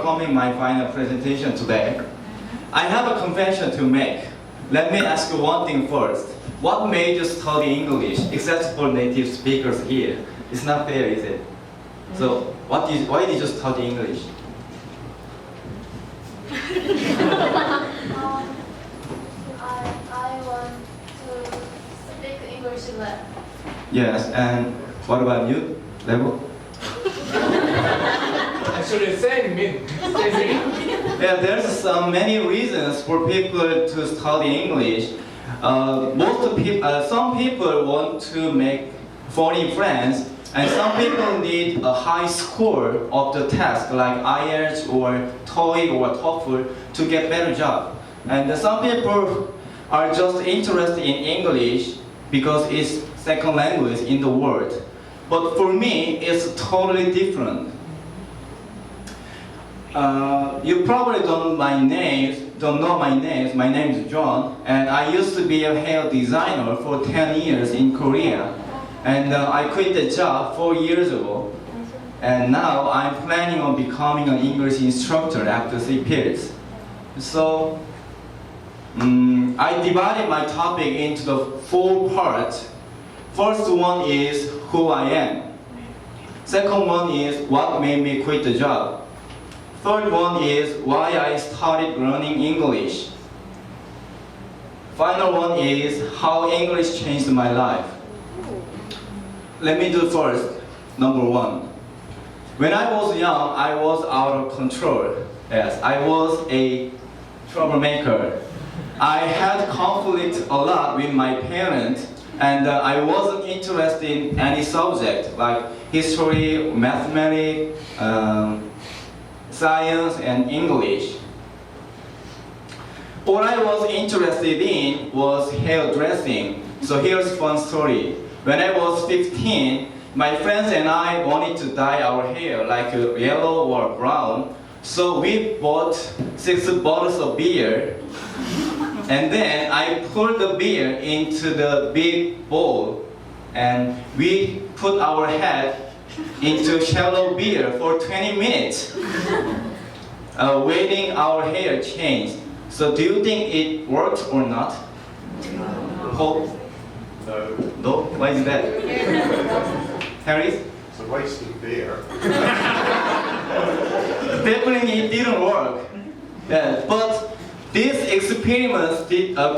welcoming my final presentation today. I have a confession to make. Let me ask you one thing first. What made you study English, except for native speakers here? It's not fair, is it? So, why did you study English? I want to speak English well. Yes, and what about you, Level? Actually, same mean. Yeah, there's many reasons for people to study English. Some people want to make foreign friends, and some people need a high score of the test, like IELTS or TOEIC or TOEFL, to get better job. And some people are just interested in English because it's second language in the world. But for me, it's totally different. You probably don't know my name. My name is John, and I used to be a hair designer for 10 years in Korea. And I quit the job 4 years ago. And now I'm planning on becoming an English instructor after CPILS. So I divided my topic into the 4 parts. First one is who I am. Second one is what made me quit the job. Third one is why I started learning English. Final one is how English changed my life. Let me do first, number 1. When I was young, I was out of control. Yes, I was a troublemaker. I had conflict a lot with my parents, and I wasn't interested in any subject like history, mathematics, science, and English. What I was interested in was hairdressing. So here's a fun story. When I was 15, my friends and I wanted to dye our hair like yellow or brown. So we bought 6 bottles of beer. And then I poured the beer into the big bowl. And we put our head into shallow beer for 20 minutes, waiting our hair changed. So do you think it worked or not? Hope? No? Why is that? Harry? It's a waste of beer. Definitely it didn't work. Yeah, but this experiment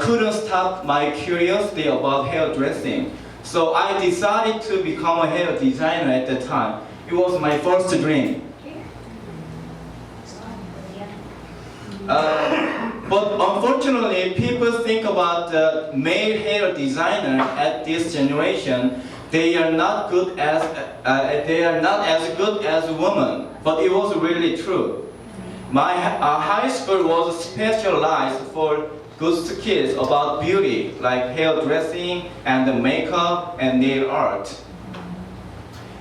couldn't stop my curiosity about hairdressing. So I decided to become a hair designer at the time. It was my first dream. But unfortunately, people think about the male hair designer at this generation. They are not as good as women. But it was really true. My high school was specialized for good kids about beauty, like hairdressing and makeup and nail art.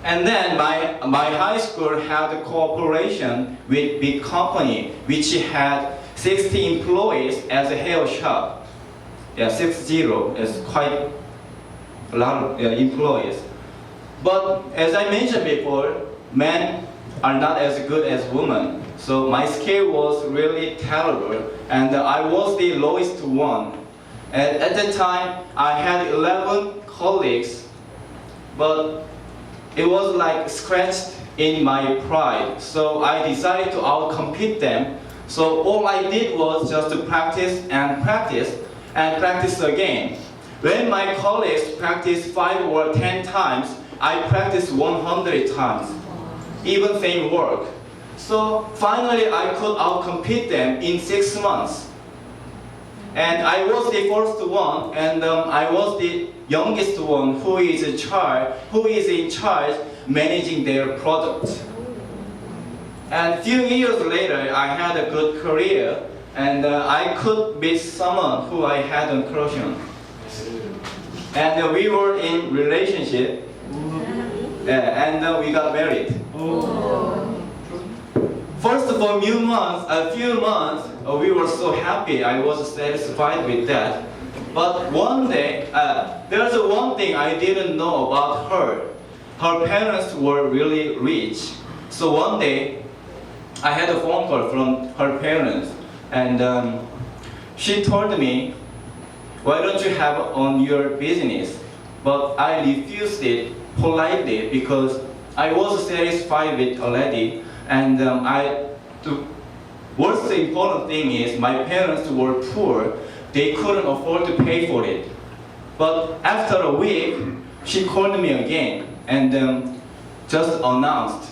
And then my high school had a cooperation with big company, which had 60 employees as a hair shop. Yeah, 60 is quite a lot of employees. But as I mentioned before, men are not as good as women. So my skill was really terrible, and I was the lowest one. And at that time, I had 11 colleagues, but it was like scratched in my pride. So I decided to outcompete them. So all I did was just to practice and practice and practice again. When my colleagues practiced 5 or 10 times, I practiced 100 times, even same work. So finally I could outcompete them in 6 months. And I was the first one, and I was the youngest one who is in charge managing their product. And a few years later, I had a good career, and I could meet someone who I had a crush on. And we were in relationship, and we got married. First of a few months, we were so happy. I was satisfied with that. But one day, there's one thing I didn't know about her. Her parents were really rich. So one day, I had a phone call from her parents, and she told me, why don't you have on your business? But I refused it politely because I was satisfied with already, and the most important thing is my parents were poor. They couldn't afford to pay for it. But after a week, she called me again and just announced,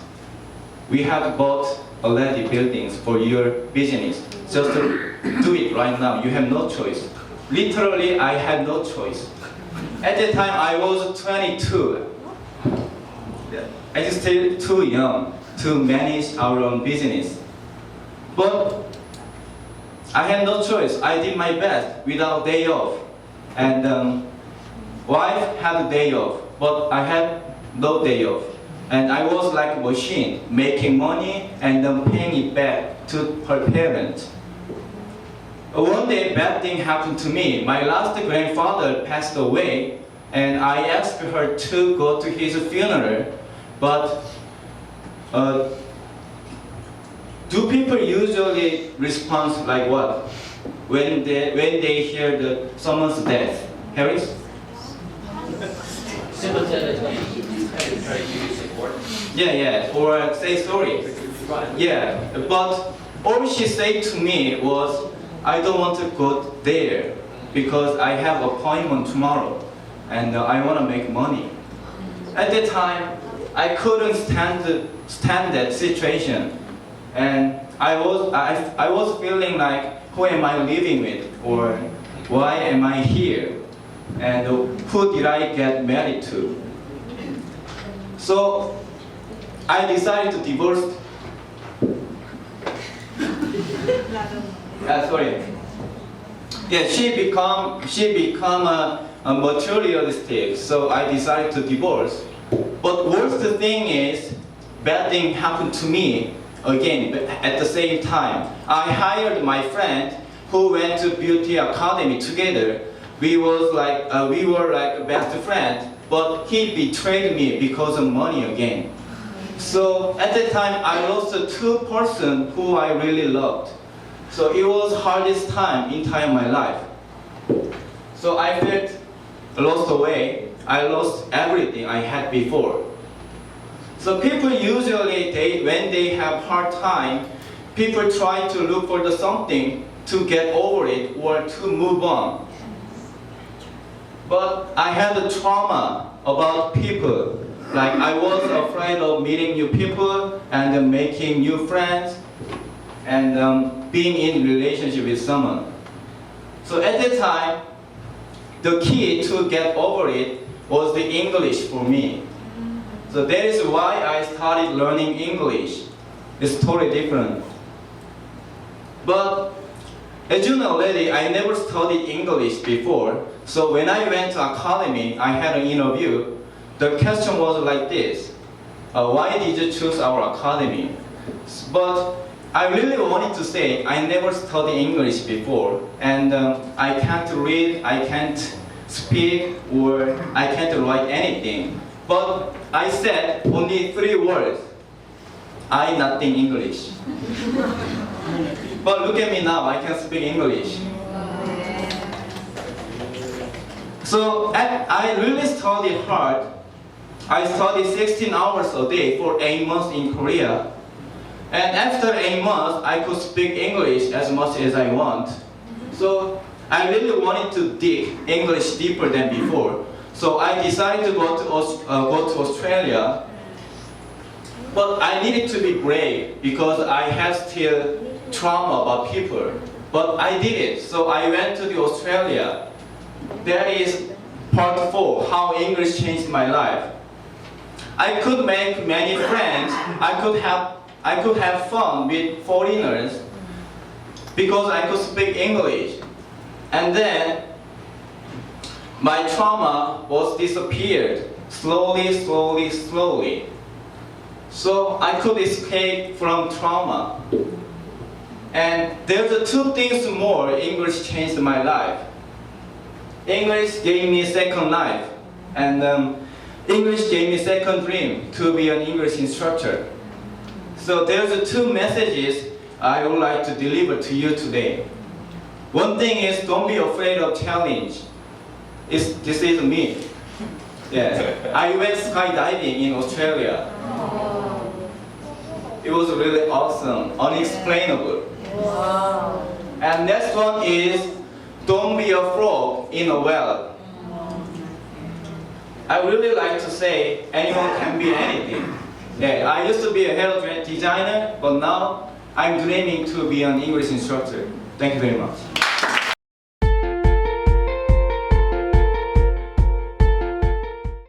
we have bought already buildings for your business. Just do it right now. You have no choice. Literally, I had no choice. At the time, I was 22. I was still too young to manage our own business. But I had no choice. I did my best without day off. And wife had a day off, but I had no day off. And I was like a machine, making money and then paying it back to her parents. One day, bad thing happened to me. My last grandfather passed away, and I asked her to go to his funeral. But do people usually respond like what when they hear someone's death? Harris? Sympathetically, try to give you support. Yeah, or say sorry. Yeah, but all she said to me was, I don't want to go there because I have appointment tomorrow and I want to make money. At the time, I couldn't stand that situation, and I was feeling like, who am I living with, or why am I here, and who did I get married to? So I decided to divorce. Sorry. Yeah, she become a materialistic. So I decided to divorce. But worst thing is, bad thing happened to me again at the same time. I hired my friend who went to beauty academy together. We were like best friends, but he betrayed me because of money again. So at that time, I lost two persons who I really loved. So it was hardest time in time my life. So I felt lost away. I lost everything I had before. So people usually, when they have hard time, people try to look for something to get over it or to move on. But I had a trauma about people. Like I was afraid of meeting new people and making new friends and being in relationship with someone. So at that time, the key to get over it was the English for me. So that is why I started learning English. It's totally different. But as you know already, I never studied English before. So when I went to academy, I had an interview. The question was like this: why did you choose our academy? But I really wanted to say I never studied English before, and I can't read, I can't speak, or I can't write anything. But I said only 3 words: I nothing English. But look at me now, I can speak English. So I really studied hard. I studied 16 hours a day for 8 months in Korea. And after 8 months, I could speak English as much as I want. So I really wanted to dig English deeper than before. So I decided to go to Australia. But I needed to be brave because I had still trauma about people. But I did it. So I went to Australia. That is part 4, how English changed my life. I could make many friends. I could have fun with foreigners because I could speak English. And then my trauma was disappeared slowly. So I could escape from trauma. And there's 2 things more English changed my life. English gave me a second life, and English gave me a second dream to be an English instructor. So there's two messages I would like to deliver to you today. One thing is don't be afraid of challenge. This is me. Yes, I went skydiving in Australia. It was really awesome, unexplainable. And next one is don't be a frog in a well. I really like to say anyone can be anything. Yeah, I used to be a hair designer, but now I'm dreaming to be an English instructor. Thank you very much.